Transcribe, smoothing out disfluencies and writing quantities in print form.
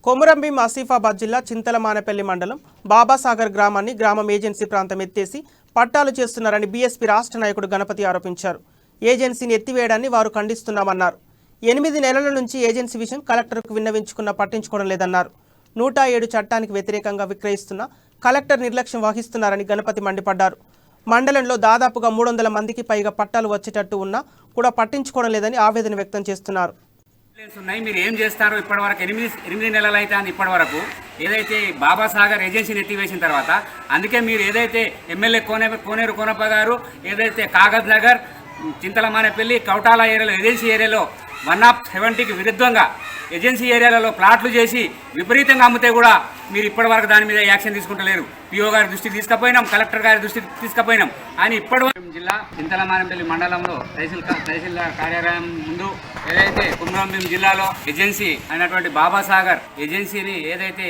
కొమురంభీం ఆసిఫాబాద్ జిల్లా చింతలమానేపల్లి మండలం బాబాసాగర్ గ్రామాన్ని గ్రామం ఏజెన్సీ ప్రాంతం ఎత్తేసి పట్టాలు చేస్తున్నారని బీఎస్పీ రాష్ట్ర నాయకుడు గణపతి ఆరోపించారు. ఏజెన్సీని ఎత్తివేయడాన్ని వారు ఖండిస్తున్నామన్నారు. 8 నెలల నుంచి ఏజెన్సీ విషయం కలెక్టర్కు విన్నవించుకున్నా పట్టించుకోవడం లేదన్నారు. 107 చట్టానికి వ్యతిరేకంగా విక్రయిస్తున్న కలెక్టర్ నిర్లక్ష్యం వహిస్తున్నారని గణపతి మండిపడ్డారు. మండలంలో దాదాపుగా 300 మందికి పైగా పట్టాలు వచ్చేటట్టు ఉన్నా కూడా పట్టించుకోవడం లేదని ఆవేదన వ్యక్తం చేస్తున్నారు. ఉన్నాయి మీరు ఏం చేస్తారో ఇప్పటివరకు 8 నెలలు అయితే అని ఇప్పటివరకు ఏదైతే బాబాసాగర్ ఏజెన్సీని ఎత్తివేసిన తర్వాత అందుకే మీరు ఏదైతే ఎమ్మెల్యే కోనేరు కోనప్ప గారు ఏదైతే కాగజ్ నగర్ చింతలమానేపల్లి కౌటాల ఏరియాలో ఏజెన్సీ ఏరియాలో 170కి విరుద్ధంగా ఏజెన్సీ ఏరియాలలో ప్లాట్లు చేసి విపరీతంగా అమ్మితే కూడా మీరు ఇప్పటివరకు దాని మీద యాక్షన్ తీసుకుంటలేరు. పిఓ గారి దృష్టికి తీసుకుపోయినాం, కలెక్టర్ గారి దృష్టికి తీసుకుపోయినాం. అని ఇప్పటివరకు జిల్లా చింతలమానేపల్లి మండలంలో తహసీల్దార్ కార్యాలయం ముందు ఏదైతే కొమురంభీం జిల్లాలో ఏజెన్సీ అయినటువంటి బాబాసాగర్ ఏజెన్సీని ఏదైతే